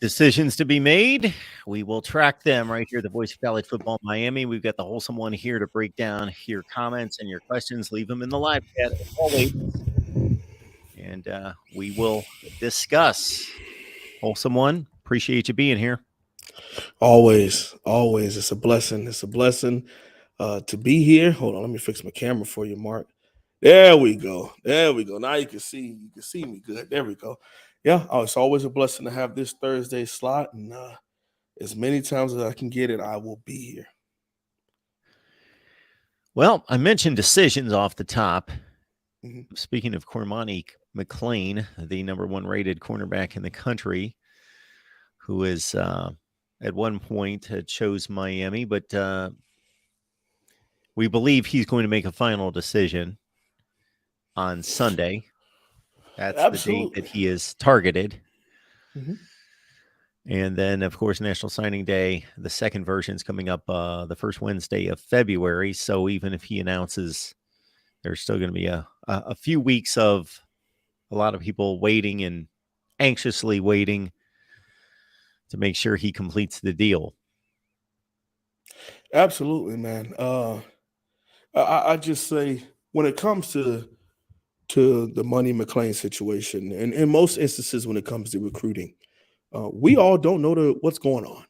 Decisions to be made. We will track them right here, the voice of college football Miami. We've got the wholesome one here to break down your comments and your questions. Leave them in the live chat as always. And we will discuss. Wholesome one, appreciate you being here. Always. It's a blessing. It's a blessing to be here. Hold on, let me fix my camera for you, Mark. There we go. Now you can see me good. There we go. Yeah, it's always a blessing to have this Thursday slot, and as many times as I can get it, I will be here. Well, I mentioned decisions off the top. Mm-hmm. Speaking of Cormani McLean, the number 1 rated cornerback in the country, who is at one point chose Miami, but we believe he's going to make a final decision on Sunday. That's Absolutely. The date that he is targeted. Mm-hmm. And then, of course, National Signing Day, the second version is coming up the first Wednesday of February. So even if he announces, there's still going to be a few weeks of a lot of people waiting and anxiously waiting to make sure he completes the deal. Absolutely, man. I just say when it comes to the Money McLean situation, and in most instances when it comes to recruiting, we all don't know what's going on.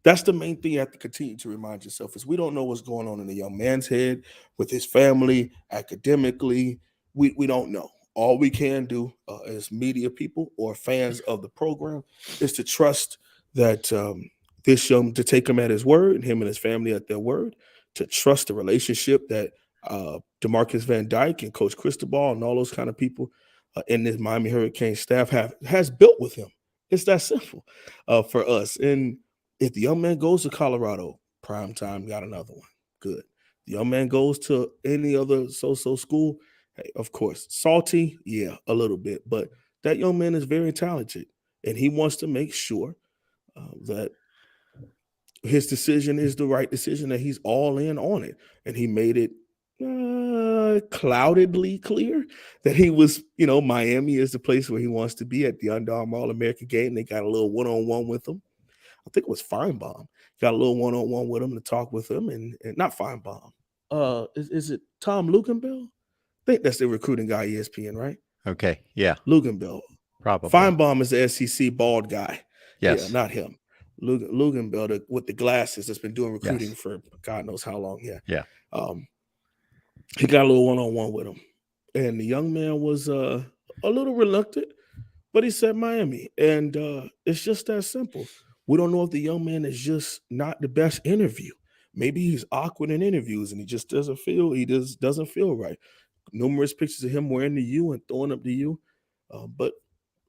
That's the main thing you have to continue to remind yourself is we don't know what's going on in the young man's head, with his family, academically. We don't know. All we can do as media people or fans of the program is to trust that to take him at his word, and him and his family at their word, to trust the relationship that DeMarcus Van Dyke and Coach Cristobal and all those kind of people in this Miami Hurricane staff has built with him. It's that simple for us. And if the young man goes to Colorado, prime time, got another one. Good. The young man goes to any other so-so school, hey, of course, salty, yeah, a little bit. But that young man is very talented, and he wants to make sure that his decision is the right decision, that he's all in on it. And he made it cloudedly clear that he was, Miami is the place where he wants to be at the Under Armour All-American game. They got a little one-on-one with him. I think it was Feinbaum. Got a little one-on-one with him to talk with him, and not Feinbaum. Is it Tom Luganbell? I think that's the recruiting guy, ESPN, right? Okay, yeah. Luganbell. Probably. Feinbaum is the SEC bald guy. Yes. Yeah, not him. Luganbell with the glasses that's been doing recruiting for God knows how long. Yeah. Yeah. He got a little one-on-one with him. And the young man was a little reluctant, but he said Miami. And it's just that simple. We don't know if the young man is just not the best interview. Maybe he's awkward in interviews and he just doesn't feel right. Numerous pictures of him wearing the U and throwing up the U. But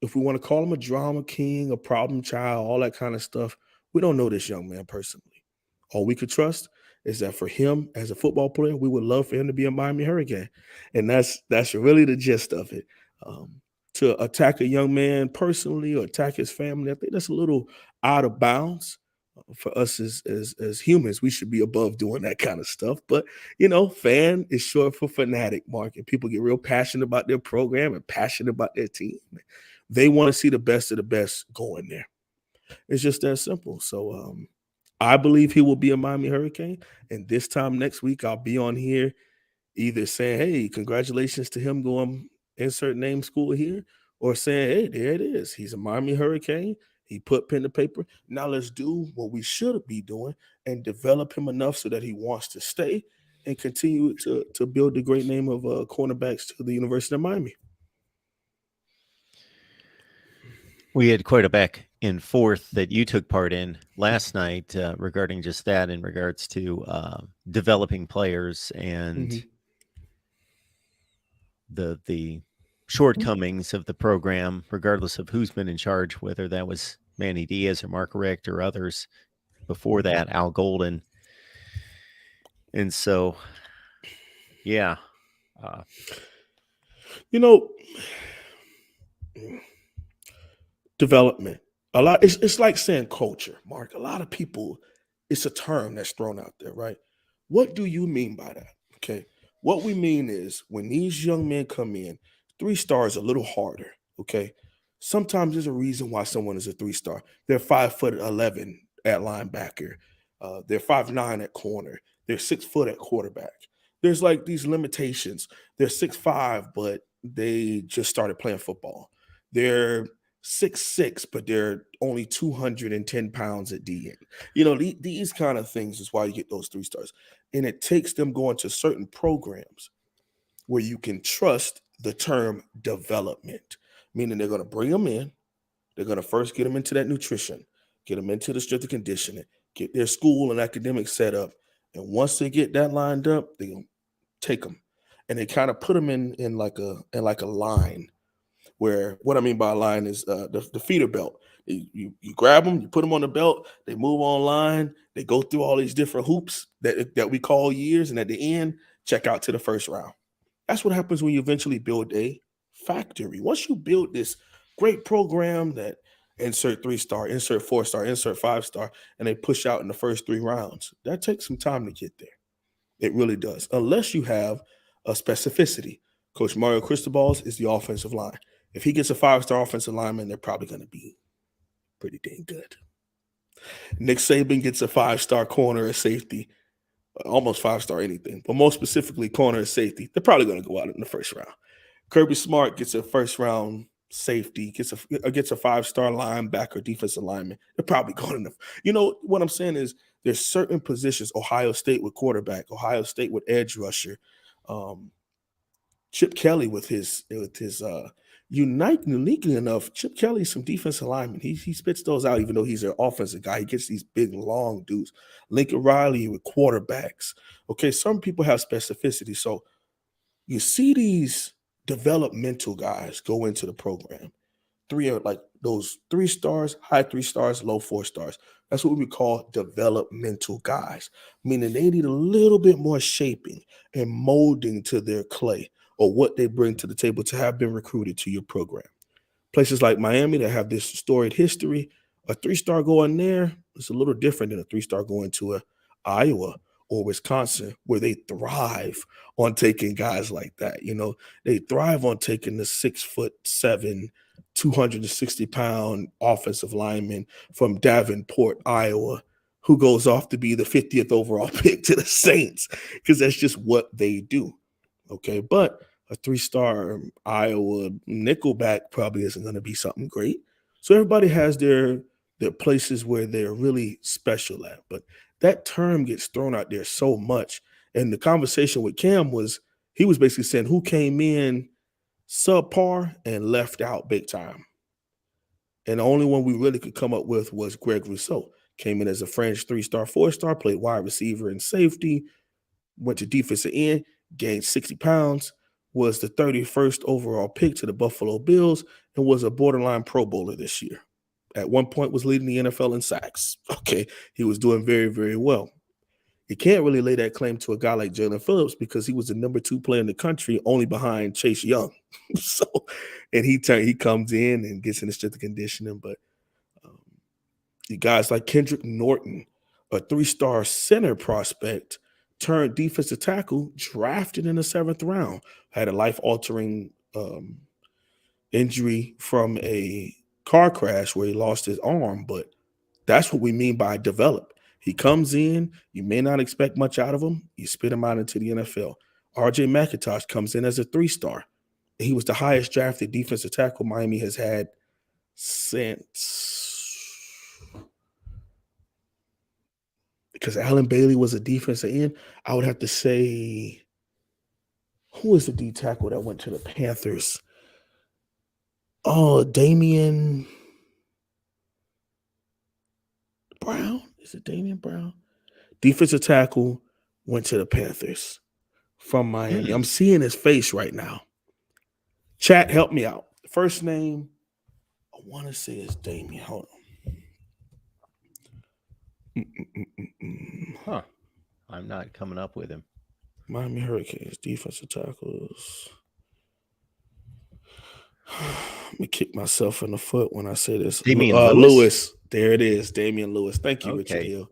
if we want to call him a drama king, a problem child, all that kind of stuff, we don't know this young man personally. All we could trust is that for him as a football player, we would love for him to be a Miami Hurricane. And that's really the gist of it. To attack a young man personally or attack his family, I think that's a little out of bounds. For us as humans, we should be above doing that kind of stuff. But, fan is short for fanatic, Mark, and people get real passionate about their program and passionate about their team. They want to see the best of the best going there. It's just that simple. So I believe he will be a Miami Hurricane. And this time next week, I'll be on here either saying, hey, congratulations to him going insert name school here, or saying, hey, there it is. He's a Miami Hurricane. He put pen to paper. Now let's do what we should be doing and develop him enough so that he wants to stay and continue to build the great name of cornerbacks to the University of Miami. We had quite a back and forth that you took part in last night regarding just that, in regards to developing players and the shortcomings of the program, regardless of who's been in charge, whether that was Manny Diaz or Mark Richt or others before that, Al Golden. And so, yeah. Development. A lot. It's like saying culture, Mark. A lot of people, it's a term that's thrown out there, right? What do you mean by that? Okay. What we mean is when these young men come in, 3 stars a little harder, okay? Sometimes there's a reason why someone is a 3-star. They're 5'11" at linebacker. They're 5'9" at corner. They're 6 foot at quarterback. There's like these limitations. They're 6'5", but they just started playing football. They're 6'6", but they're only 210 pounds at DN. These kind of things is why you get those 3-stars. And it takes them going to certain programs where you can trust the term development, meaning they're going to bring them in. They're going to first get them into that nutrition, get them into the strength and conditioning, get their school and academic set up. And once they get that lined up, they're going to take them. And they kind of put them in like a line, where what I mean by a line is the feeder belt. You grab them, you put them on the belt, they move online, they go through all these different hoops that we call years, and at the end, check out to the first round. That's what happens when you eventually build a factory. Once you build this great program that insert 3-star, insert 4-star, insert 5-star, and they push out in the first 3 rounds, that takes some time to get there. It really does, unless you have a specificity. Coach Mario Cristobal's is the offensive line. If he gets a 5-star offensive lineman, they're probably going to be pretty dang good. Nick Saban gets a 5-star corner or safety, almost 5-star anything, but most specifically corner or safety. They're probably going to go out in the first round. Kirby Smart gets a first-round safety, gets a 5-star linebacker, defensive lineman. They're probably going to. What I'm saying is there's certain positions. Ohio State with quarterback, Ohio State with edge rusher. Chip Kelly with his uniquely enough, Chip Kelly's some defensive linemen. He spits those out, even though he's an offensive guy. He gets these big, long dudes. Lincoln Riley with quarterbacks. Okay, some people have specificity. So you see these developmental guys go into the program. 3 are like those 3 stars, high 3 stars, low 4 stars. That's what we call developmental guys, meaning they need a little bit more shaping and molding to their clay or what they bring to the table to have been recruited to your program. Places like Miami that have this storied history, a 3-star going there is a little different than a 3-star going to Iowa or Wisconsin, where they thrive on taking guys like that. They thrive on taking the 6'7", 260-pound offensive lineman from Davenport, Iowa, who goes off to be the 50th overall pick to the Saints, because that's just what they do. Okay, but a 3-star Iowa nickelback probably isn't going to be something great. So everybody has their places where they're really special at. But that term gets thrown out there so much. And the conversation with Cam he was basically saying who came in subpar and left out big time. And the only one we really could come up with was Greg Rousseau. Came in as a French 3-star, 4-star, played wide receiver and safety, went to defensive end, gained 60 pounds, was the 31st overall pick to the Buffalo Bills, and was a borderline Pro Bowler this year. At one point was leading the NFL in sacks. Okay, he was doing very, very well. You can't really lay that claim to a guy like Jalen Phillips because he was the number 2 player in the country, only behind Chase Young. And he comes in and gets in the strength and conditioning. But you guys like Kendrick Norton, a 3-star center prospect, turned defensive tackle, drafted in the 7th round, had a life-altering injury from a car crash where he lost his arm, but that's what we mean by develop. He comes in, you may not expect much out of him, you spit him out into the NFL. RJ McIntosh comes in as a 3-star. He was the highest drafted defensive tackle Miami has had since, because Allen Bailey was a defensive end, I would have to say, who is the D tackle that went to the Panthers? Oh, Damian Brown? Is it Damian Brown? Defensive tackle went to the Panthers from Miami. I'm seeing his face right now. Chat, help me out. First name, I want to say it's Damian. Hold on. Huh. I'm not coming up with him. Miami Hurricanes, defensive tackles. Let me kick myself in the foot when I say this. Damian Lewis. There it is. Damian Lewis. Thank you, Richard Hill.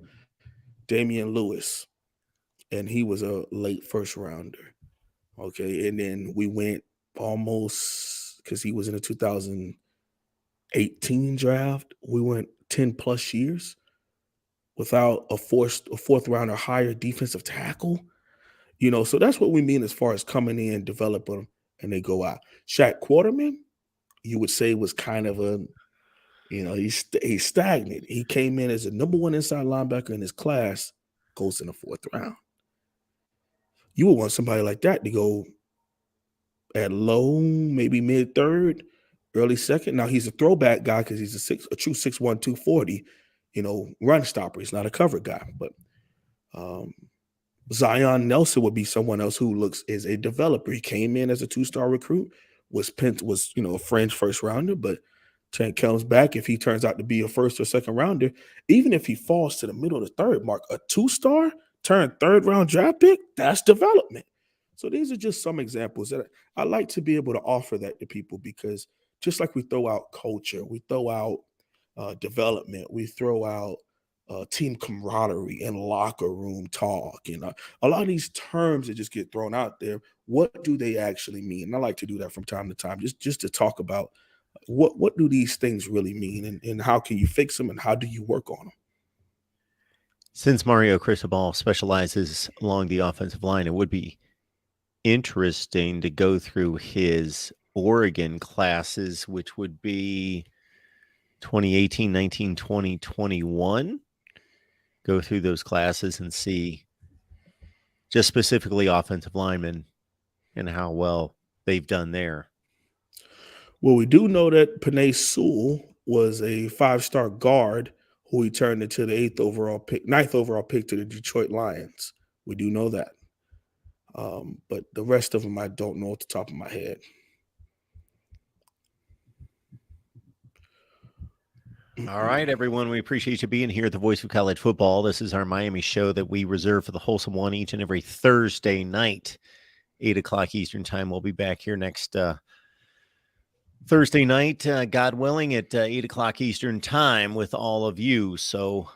Damian Lewis. And he was a late first rounder. Okay. And then we went almost, because he was in the 2000 18 draft, we went 10 plus years without a fourth round or higher defensive tackle. So that's what we mean as far as coming in, developing them, and they go out. Shaq Quarterman, you would say, was kind of he's stagnant. He came in as a number one inside linebacker in his class, goes in the fourth round. You would want somebody like that to go at low, maybe mid third, early second. Now he's a throwback guy because he's a true 6'1", 240, run stopper. He's not a cover guy, but Zion Nelson would be someone else who is a developer. He came in as a 2-star recruit, was a fringe first rounder, but comes back. If he turns out to be a first or second rounder, even if he falls to the middle of the third mark, a 2-star turned third round draft pick, that's development. So these are just some examples that I like to be able to offer that to people, because just like we throw out culture, we throw out development, we throw out team camaraderie and locker room talk, and a lot of these terms that just get thrown out there. What do they actually mean? And I like to do that from time to time, just to talk about what do these things really mean, and how can you fix them, and how do you work on them? Since Mario Cristobal specializes along the offensive line, it would be interesting to go through his Oregon classes, which would be 2018, 19, 20, 21. Go through those classes and see just specifically offensive linemen and how well they've done there. Well, we do know that Penei Sewell was a 5-star guard who he turned into the 9th overall pick to the Detroit Lions. We do know that. But the rest of them, I don't know at the top of my head. All right, everyone. We appreciate you being here at the Voice of College Football. This is our Miami show that we reserve for the Wholesome One each and every Thursday night, 8 o'clock Eastern time. We'll be back here next Thursday night, God willing, at 8 o'clock Eastern time with all of you. So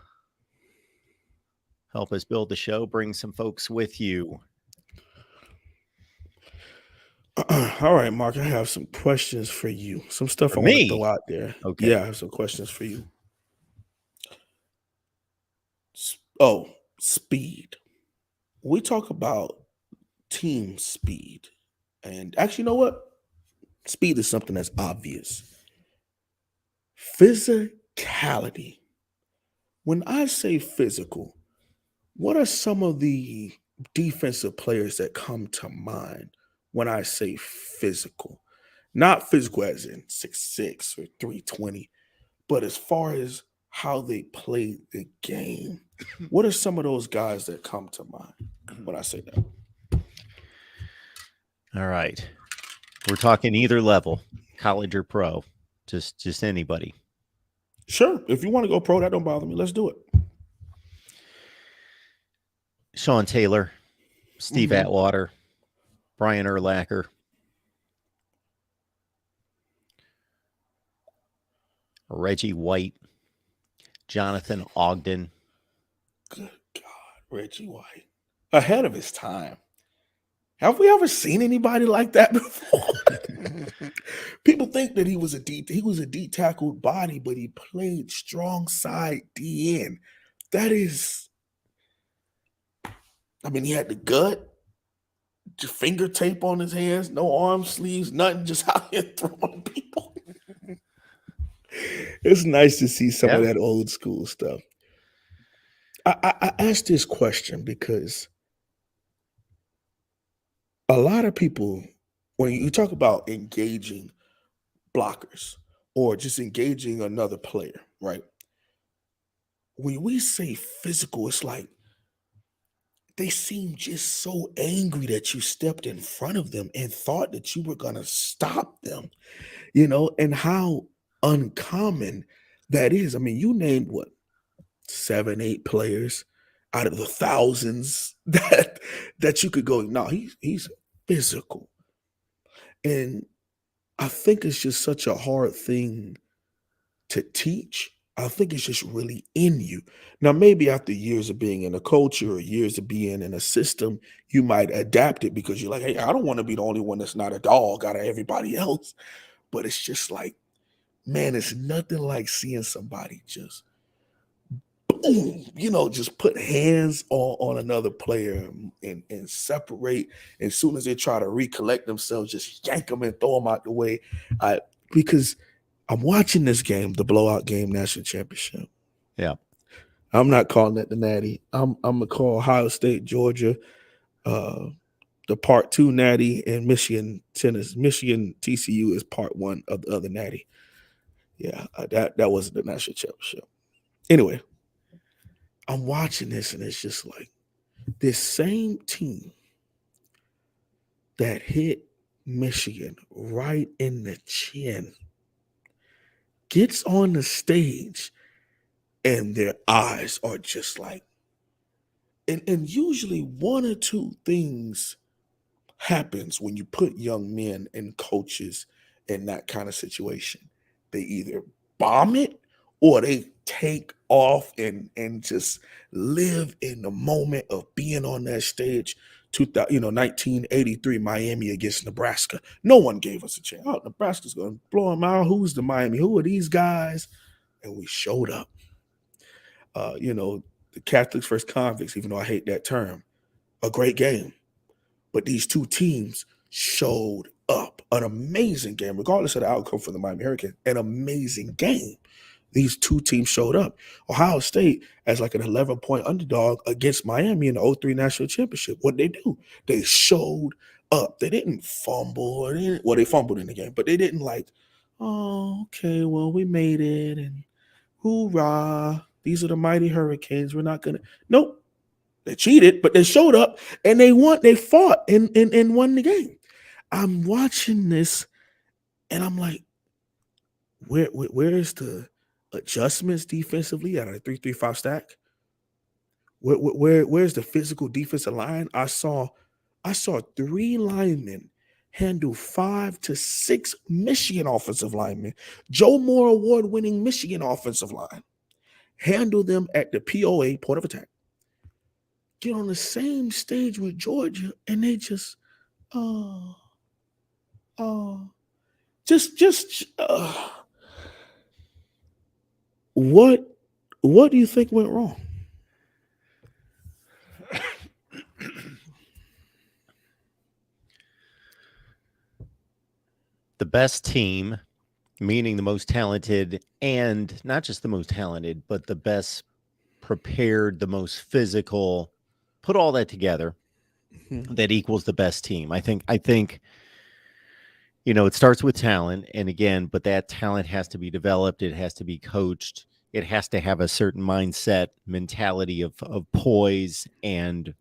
help us build the show. Bring some folks with you. All right, Mark, I have some questions for you. Some stuff I want to throw out there. Okay. Yeah, I have some questions for you. Oh, speed. We talk about team speed. And actually, you know what? Speed is something that's obvious. Physicality. When I say physical, what are some of the defensive players that come to mind when I say physical? Not physical as in 6'6" or 320, but as far as how they play the game. What are some of those guys that come to mind when I say that? All right. We're talking either level, college or pro, just anybody. Sure. If you want to go pro, that don't bother me. Let's do it. Sean Taylor, Steve Atwater, Brian Urlacher, Reggie White, Jonathan Ogden. Good God, Reggie White. Ahead of his time. Have we ever seen anybody like that before? People think that he was a D tackled body, but he played strong side DN. That is, I mean, he had the gut, just finger tape on his hands, no arm sleeves, nothing, just out here throwing people. It's nice to see some of that old school stuff. I asked this question because a lot of people, when you talk about engaging blockers or just engaging another player, right? When we say physical, it's like they seem just so angry that you stepped in front of them and thought that you were going to stop them, and how uncommon that is. I mean, you named what, 7, 8 players out of the thousands that you could go, no, he's physical. And I think it's just such a hard thing to teach. I think it's just really in you. Now, maybe after years of being in a culture or years of being in a system, you might adapt it because you're like, hey, I don't want to be the only one that's not a dog out of everybody else. But it's just like, man, it's nothing like seeing somebody just boom, just put hands on another player and separate. As soon as they try to recollect themselves, just yank them and throw them out the way. Because I'm watching this game, the blowout game, national championship. Yeah. I'm not calling it the Natty. I'm gonna call Ohio State, Georgia, the part 2 Natty, and Michigan TCU is part 1 of the other Natty. Yeah, that wasn't the national championship. Anyway, I'm watching this and it's just like this same team that hit Michigan right in the chin gets on the stage and their eyes are just like, and usually one or two things happens when you put young men and coaches in that kind of situation. They either bomb it or they take off and just live in the moment of being on that stage. 1983 Miami against Nebraska. No one gave us a chance. Oh, Nebraska's going to blow them out. Who's the Miami? Who are these guys? And we showed up. The Catholics versus convicts, even though I hate that term, a great game. But these two teams showed up. An amazing game, regardless of the outcome for the Miami Hurricanes. An amazing game. These two teams showed up. Ohio State as like an 11-point underdog against Miami in the 2003 National Championship. What they do? They showed up. They didn't fumble. They fumbled in the game, but they didn't like, oh, okay, well, we made it, and hoorah. These are the mighty Hurricanes. We're not going to. Nope. They cheated, but they showed up, and they won. They fought and won the game. I'm watching this, and I'm like, where is the adjustments defensively out of the 3-3-5 stack? Where's the physical defensive line? I saw 3 linemen handle 5 to 6 Michigan offensive linemen. Joe Moore award-winning Michigan offensive line. Handle them at the POA, point of attack. Get on the same stage with Georgia, and they just what do you think went wrong? The best team, meaning the most talented, and not just the most talented, but the best prepared, the most physical, put all that together, that equals the best team. I think it starts with talent, and again, but that talent has to be developed. It has to be coached. It has to have a certain mindset, mentality of poise and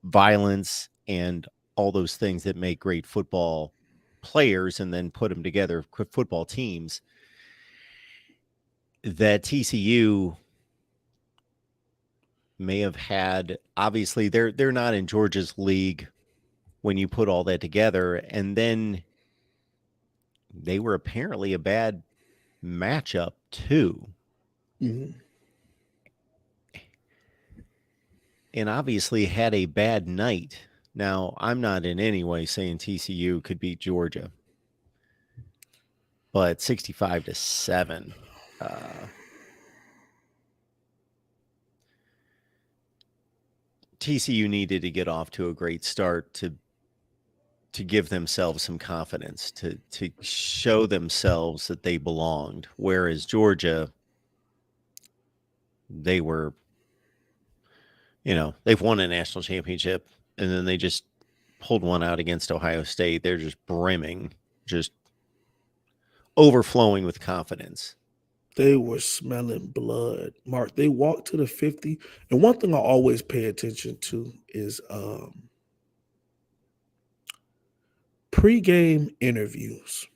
violence and all those things that make great football players, and then put them together, football teams. That TCU may have had, obviously they're not in Georgia's league when you put all that together, and then they were apparently a bad matchup too. Mm-hmm. And obviously had a bad night. Now, I'm not in any way saying TCU could beat Georgia, but 65-7. TCU needed to get off to a great start to give themselves some confidence, to show themselves that they belonged. Whereas Georgia, they were, they've won a national championship, and then they just pulled one out against Ohio State. They're just brimming, just overflowing with confidence. They were smelling blood, Mark. They walked to the 50. And one thing I always pay attention to is pre-game interviews.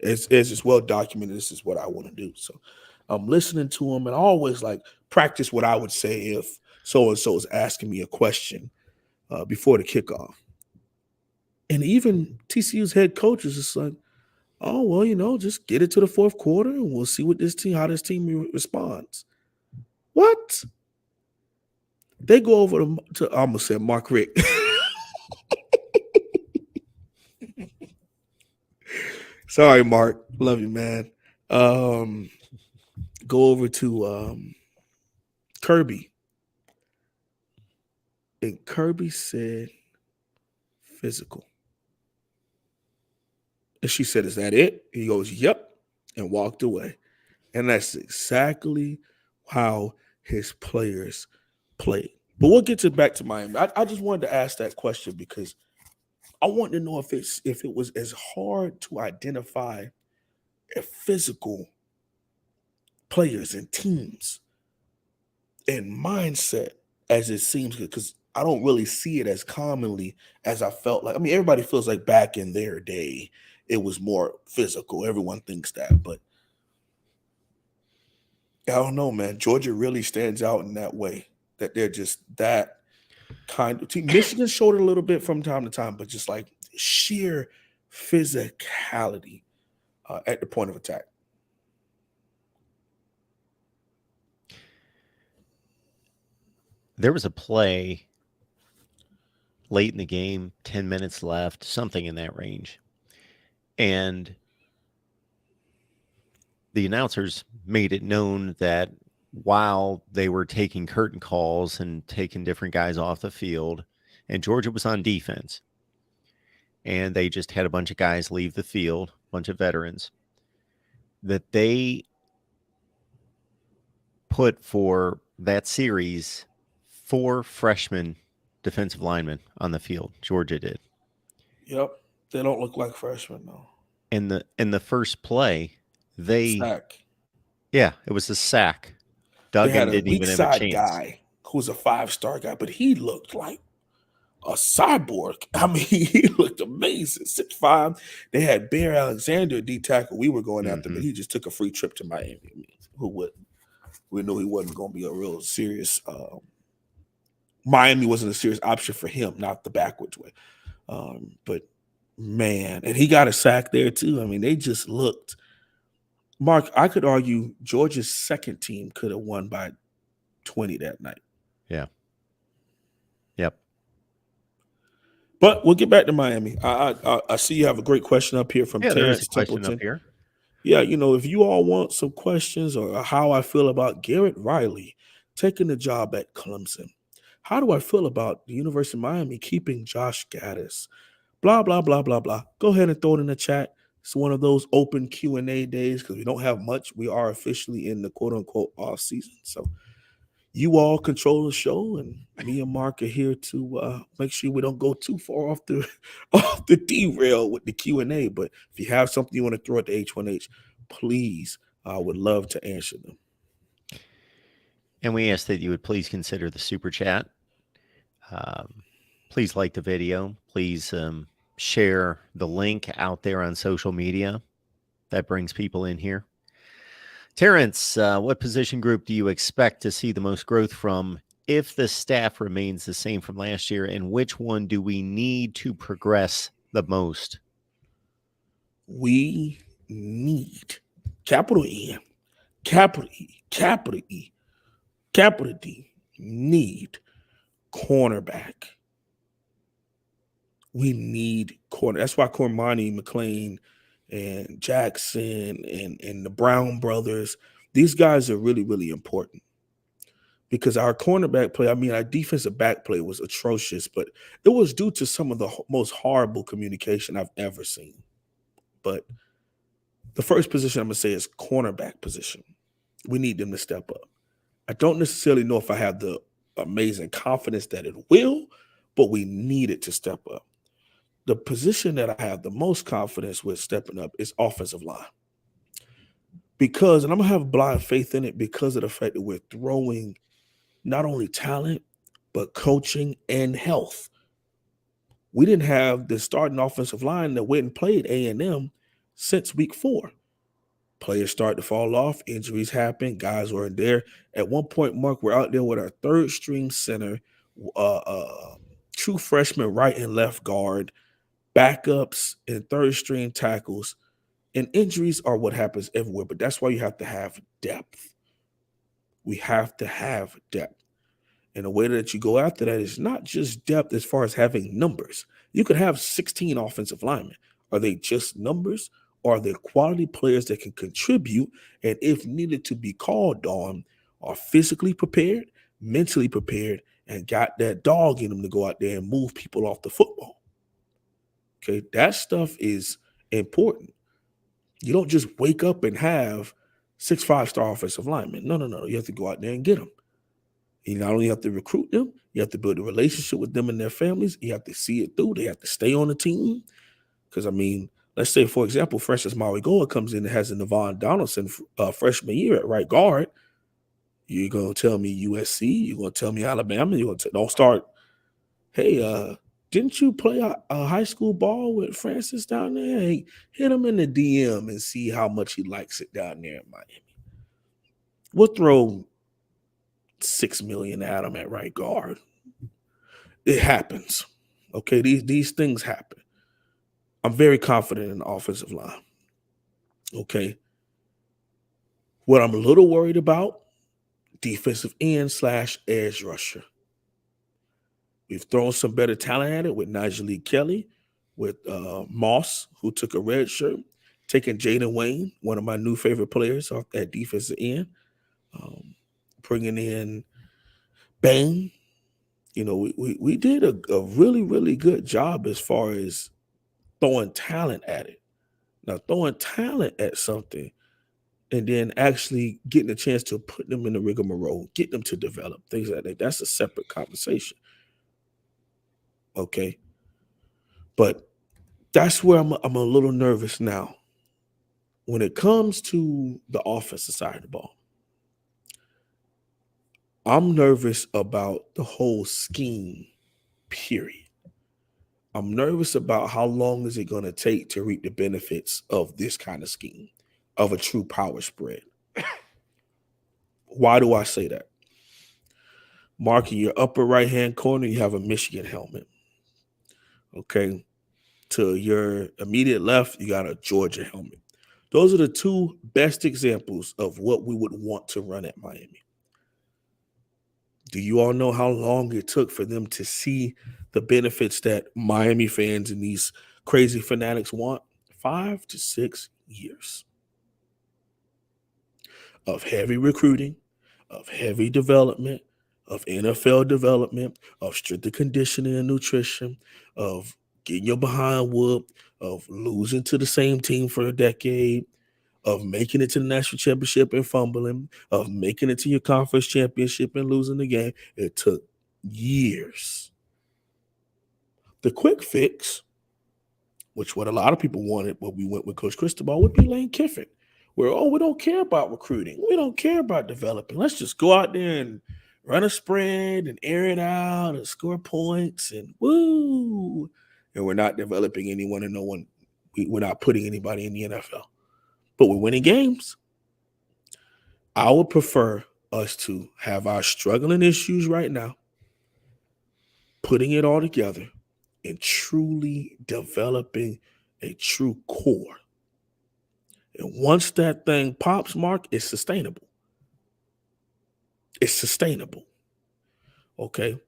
As it's well documented, this is what I want to do. So I'm listening to them, and I always practice what I would say if so-and-so is asking me a question before the kickoff. And even TCU's head coach is just like, oh, well, just get it to the fourth quarter, and we'll see how this team responds. What? They go over to I almost said Mark Rick. Sorry, Mark. Love you, man. Go over to Kirby. And Kirby said physical. And she said, "Is that it?" He goes, "Yep," and walked away. And that's exactly how his players played. But we'll get back to Miami. I just wanted to ask that question because I want to know if it was as hard to identify a physical players and teams and mindset as it seems, because I don't really see it as commonly as I felt like. I mean, everybody feels like back in their day, it was more physical. Everyone thinks that, but I don't know, man. Georgia really stands out in that way, that they're just that kind of team. Michigan showed it a little bit from time to time, but just like sheer physicality at the point of attack. There was a play late in the game, 10 minutes left, something in that range. And the announcers made it known that while they were taking curtain calls and taking different guys off the field, and Georgia was on defense, and they just had a bunch of guys leave the field, a bunch of veterans, that they put for that series 4 freshman defensive linemen on the field. Georgia did. Yep. They don't look like freshmen, though. In the first play, Sack. Yeah, it was a sack. Duggan didn't even have a chance. Guy who's a 5-star guy, but he looked like a cyborg. I mean, he looked amazing. 6'5". They had Bear Alexander, D tackle. We were going after, but he just took a free trip to Miami. I mean, who would? We knew he wasn't going to be a real serious. Miami wasn't a serious option for him, not the backwards way. But man, and he got a sack there too. I mean, they just looked. Mark, I could argue Georgia's second team could have won by 20 that night. Yeah. Yep. But we'll get back to Miami. I see you have a great question up here from Terrence Templeton. Up here. Yeah, if you all want some questions or how I feel about Garrett Riley taking the job at Clemson. How do I feel about the University of Miami keeping Josh Gaddis? Blah, blah, blah, blah, blah. Go ahead and throw it in the chat. It's one of those open Q&A days because we don't have much. We are officially in the quote-unquote off season. So you all control the show, and me and Mark are here to make sure we don't go too far off the derail with the Q&A. But if you have something you want to throw at the H1H, please, I would love to answer them. And we ask that you would please consider the super chat. Please like the video. Please share the link out there on social media. That brings people in here. Terrence, what position group do you expect to see the most growth from if the staff remains the same from last year? And which one do we need to progress the most? We need, capital N, capital E, capital E, capital D, need cornerback. We need corner. That's why Cormani McLean and Jackson and the Brown brothers, these guys are really, really important because our cornerback play, our defensive back play was atrocious, but it was due to some of the most horrible communication I've ever seen. But the first position I'm going to say is cornerback position. We need them to step up. I don't necessarily know if I have the amazing confidence that it will, but we need it to step up. The position that I have the most confidence with stepping up is offensive line. Because, and I'm going to have blind faith in it because of the fact that we're throwing not only talent, but coaching and health. We didn't have the starting offensive line that went and played A&M since week 4. Players start to fall off. Injuries happen. Guys weren't there. At one point, Mark, we're out there with our third-string center, true freshman right and left guard, backups and third-string tackles. And injuries are what happens everywhere, but that's why you have to have depth. We have to have depth. And the way that you go after that is not just depth as far as having numbers. You could have 16 offensive linemen. Are they just numbers, are the quality players that can contribute and, if needed to be called on, are physically prepared, mentally prepared, and got that dog in them to go out there and move people off the football. Okay, that stuff is important. You don't just wake up and have 6 5-star offensive linemen. No. You have to go out there and get them. You not only have to recruit them, you have to build a relationship with them and their families. You have to see it through. They have to stay on the team. Because, I mean, let's say, for example, Francis Mauigoa comes in and has a Navon Donaldson freshman year at right guard. You're going to tell me USC. You're going to tell me Alabama. You're going to don't start, hey, didn't you play a high school ball with Francis down there? Hey, hit him in the DM and see how much he likes it down there in Miami. We'll throw $6 million at him at right guard. It happens. Okay, these things happen. I'm very confident in the offensive line. Okay. What I'm a little worried about, defensive end / edge rusher. We've thrown some better talent at it with Nigel Kelly, with Moss, who took a red shirt, taking Jaden Wayne, one of my new favorite players off that defensive end, bringing in Bain. You know, we did a really, really good job as far as throwing talent at it. Now, throwing talent at something and then actually getting a chance to put them in the rigmarole, get them to develop, things like that, that's a separate conversation. Okay? But that's where I'm a little nervous now. When it comes to the offensive side of the ball, I'm nervous about the whole scheme, period. I'm nervous about how long is it going to take to reap the benefits of this kind of scheme, of a true power spread. Why do I say that? Mark, in your upper right-hand corner, you have a Michigan helmet. Okay. To your immediate left, you got a Georgia helmet. Those are the two best examples of what we would want to run at Miami. Do you all know how long it took for them to see the benefits that Miami fans and these crazy fanatics want? 5 to 6 years of heavy recruiting, of heavy development, of NFL development, of strength and conditioning and nutrition, of getting your behind whooped, of losing to the same team for a decade, of making it to the national championship and fumbling, of making it to your conference championship and losing the game. It took years. The quick fix, which what a lot of people wanted when we went with Coach Cristobal, would be Lane Kiffin, where, we don't care about recruiting. We don't care about developing. Let's just go out there and run a spread and air it out and score points and woo. And we're not developing anyone and no one. We're not putting anybody in the NFL. But we're winning games. I would prefer us to have our struggling issues right now, putting it all together, and truly developing a true core. And once that thing pops, Mark, it's sustainable. It's sustainable. Okay?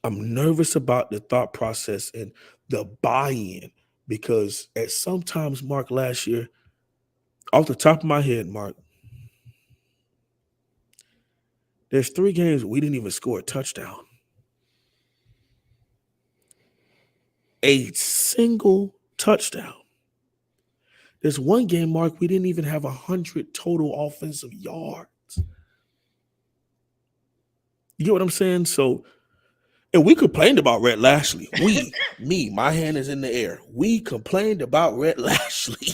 I'm nervous about the thought process and the buy-in because at sometimes, Mark, last year, off the top of my head, Mark, there's 3 games we didn't even score a touchdown. A single touchdown. There's 1 game, Mark, we didn't even have 100 total offensive yards. You get what I'm saying? So, and we complained about Rhett Lashley. My hand is in the air. We complained about Rhett Lashley.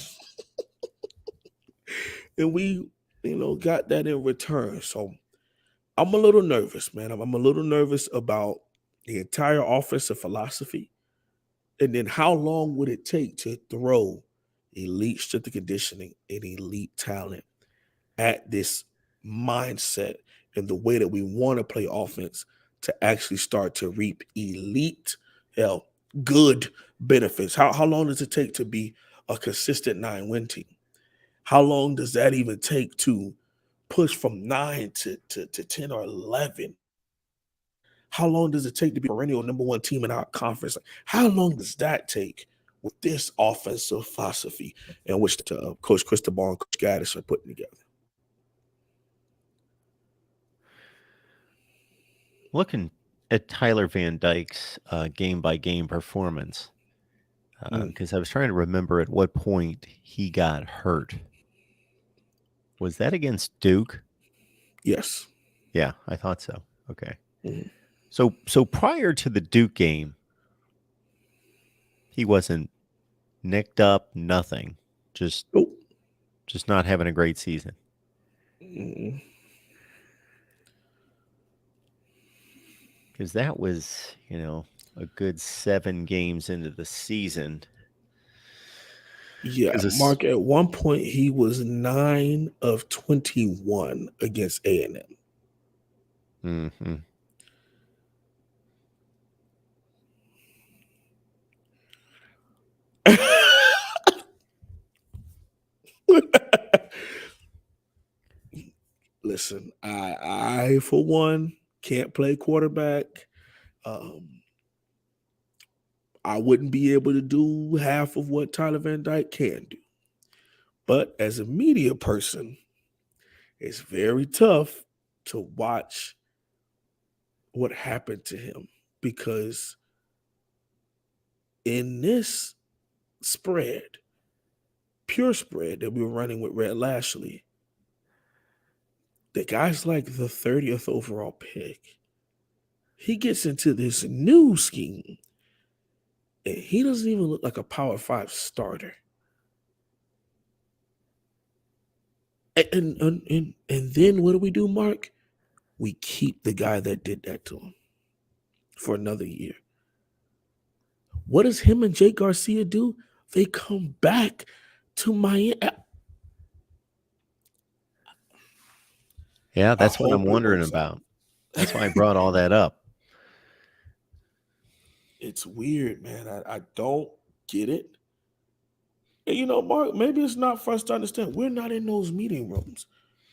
And we, got that in return. So I'm a little nervous, man. I'm a little nervous about the entire offensive philosophy. And then how long would it take to throw elite strength and conditioning and elite talent at this mindset and the way that we want to play offense to actually start to reap elite, good benefits? How long does it take to be a consistent 9-win team? How long does that even take to push from 9 to 10 or 11? How long does it take to be a perennial number 1 team in our conference? How long does that take with this offensive philosophy in which Coach Cristobal and Coach Gaddis are putting together. Looking at Tyler Van Dyke's game-by-game performance, because I was trying to remember at what point he got hurt. Was that against Duke? Yes. Yeah, I thought so. Okay. So prior to the Duke game, he wasn't nicked up, nothing. Just not having a great season. Because that was, a good 7 games into the season. Yeah, Mark, at one point he was 9 of 21 against A&M. Mm-hmm. Listen, I for one can't play quarterback. I wouldn't be able to do half of what Tyler Van Dyke can do. But as a media person, it's very tough to watch what happened to him, because in this pure spread that we were running with Red Lashley, the guy's like the 30th overall pick. He gets into this new scheme, and he doesn't even look like a Power 5 starter. And then what do, Mark? We keep the guy that did that to him for another year. What does him and Jake Garcia do? They come back to Miami. Yeah, that's what I'm wondering about. That's why I brought all that up. It's weird, man. I don't get it. And Mark, maybe it's not for us to understand. We're not in those meeting rooms.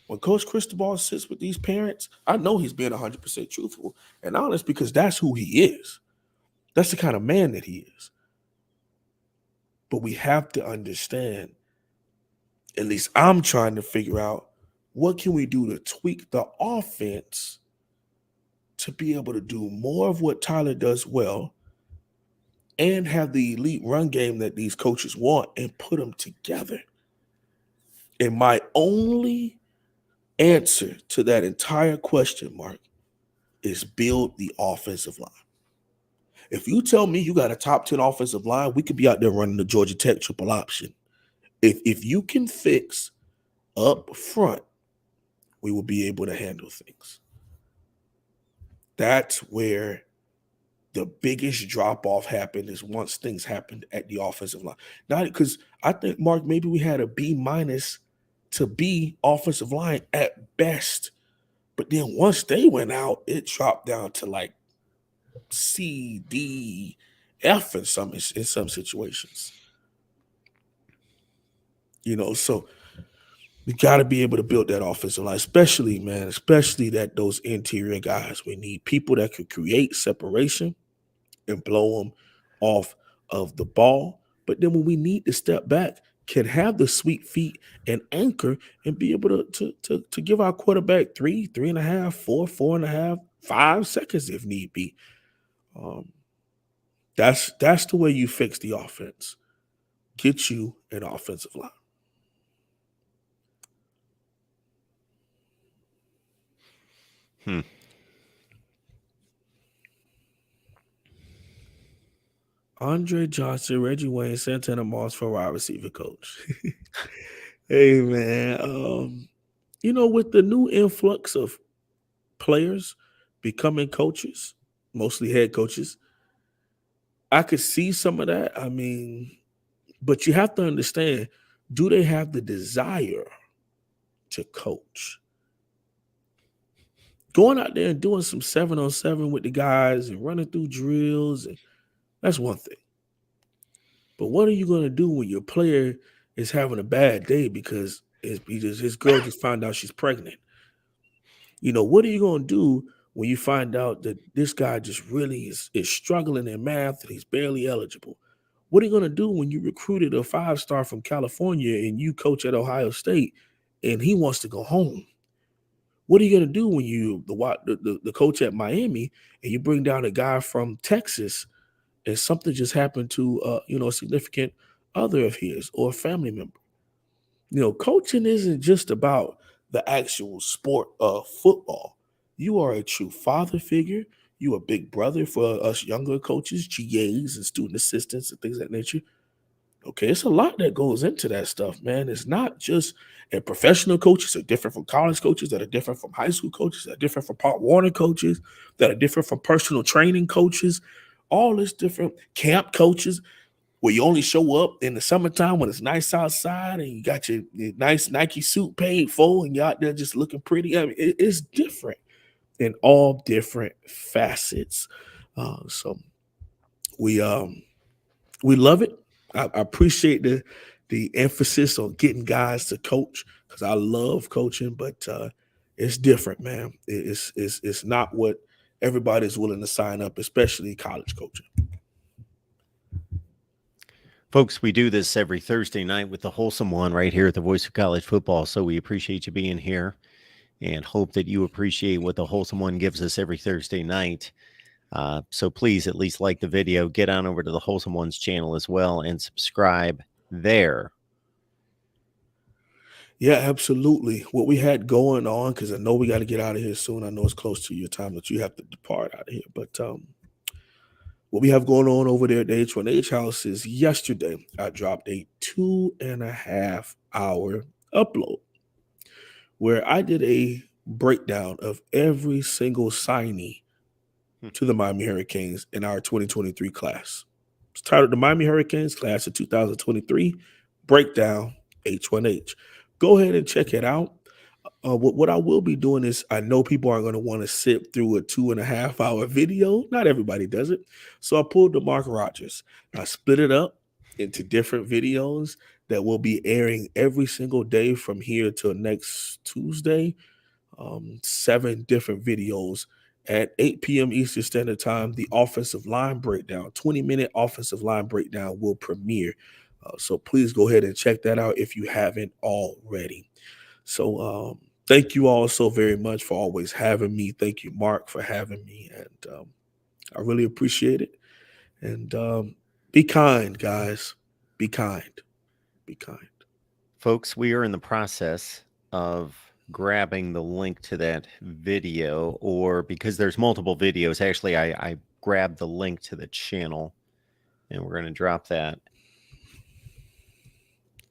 When Coach Cristobal sits with these parents, I know he's being 100% truthful and honest, because that's who he is. That's the kind of man that he is. But we have to understand, at least I'm trying to figure out, what can we do to tweak the offense to be able to do more of what Tyler does well and have the elite run game that these coaches want, and put them together. And my only answer to that entire question, Mark, is build the offensive line. If you tell me you got a top 10 offensive line, we could be out there running the Georgia Tech triple option. If you can fix up front, we will be able to handle things. That's where the biggest drop-off happened, is once things happened at the offensive line. Not because I think, Mark, maybe we had a B- to B offensive line at best. But then once they went out, it dropped down to like C, D, F in some situations. So we got to be able to build that offensive line, especially that those interior guys. We need people that could create separation and blow them off of the ball. But then when we need to step back, can have the sweet feet and anchor and be able to give our quarterback 3.5, 4.5, 5 seconds if need be. That's the way you fix the offense. Get you an offensive line. Andre Johnson, Reggie Wayne, Santana Moss for wide receiver coach. Hey, man. With the new influx of players becoming coaches, mostly head coaches, I could see some of that. I mean, but you have to understand, do they have the desire to coach? Going out there and doing some 7-on-7 with the guys and running through drills, and that's one thing. But what are you going to do when your player is having a bad day because his girl just found out she's pregnant? What are you going to do when you find out that this guy just really is struggling in math and he's barely eligible? What are you going to do when you recruited a 5-star from California and you coach at Ohio State and he wants to go home? What are you going to do when you the coach at Miami and you bring down a guy from Texas and something just happened to a significant other of his or a family member? Coaching isn't just about the actual sport of football. You are a true father figure. You are a big brother for us younger coaches, GAs and student assistants and things of that nature. Okay, it's a lot that goes into that stuff, man. It's not just and professional coaches are different from college coaches, that are different from high school coaches, that are different from Pop Warner coaches, that are different from personal training coaches, all this different camp coaches where you only show up in the summertime when it's nice outside and you got your nice Nike suit paid for and you're out there just looking pretty. I mean, it's different in all different facets. So we love it. I appreciate the emphasis on getting guys to coach because I love coaching, but it's different, man. It's not what everybody's willing to sign up, especially college coaching. Folks, we do this every Thursday night with the Wholesome One right here at the Voice of College Football. So we appreciate you being here and hope that you appreciate what the Wholesome One gives us every Thursday night. So please at least like the video, get on over to the Wholesome One's channel as well and subscribe there. Yeah, absolutely. What we had going on, because I know we got to get out of here soon. I know it's close to your time that you have to depart out of here. But what we have going on over there at the H1H house is yesterday I dropped a 2.5-hour upload where I did a breakdown of every single signee to the Miami Hurricanes in our 2023 class. It's titled The Miami Hurricanes Class of 2023 Breakdown H1H. Go ahead and check it out. What I will be doing is, I know people aren't going to want to sit through a 2.5-hour video. Not everybody does it. So I pulled the Mark Rogers. I split it up into different videos that will be airing every single day from here till next Tuesday. 7 different videos at 8 p.m. Eastern Standard Time. The offensive line breakdown, 20-minute offensive line breakdown will premiere. So please go ahead and check that out if you haven't already. So thank you all so very much for always having me. Thank you, Mark, for having me. And I really appreciate it. And be kind, guys. Be kind. Be kind. Folks, we are in the process of grabbing the link to that video, or because there's multiple videos, actually, I grabbed the link to the channel, and we're going to drop that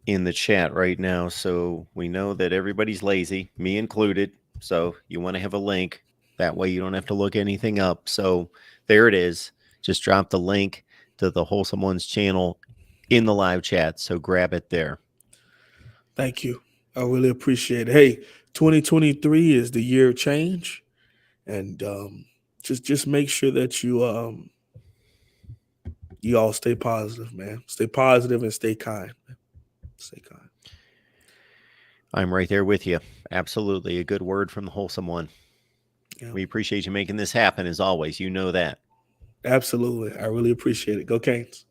in the chat right now. So we know that everybody's lazy, me included. So you want to have a link. That way you don't have to look anything up. So there it is. Just drop the link to the Wholesome One's channel in the live chat. So grab it there. Thank you. I really appreciate it. Hey, 2023 is the year of change. And just make sure that you all stay positive, man. Stay positive and stay kind. Stay kind. I'm right there with you. Absolutely. A good word from the Wholesome One. Yeah. We appreciate you making this happen as always. You know that. Absolutely. I really appreciate it. Go Canes.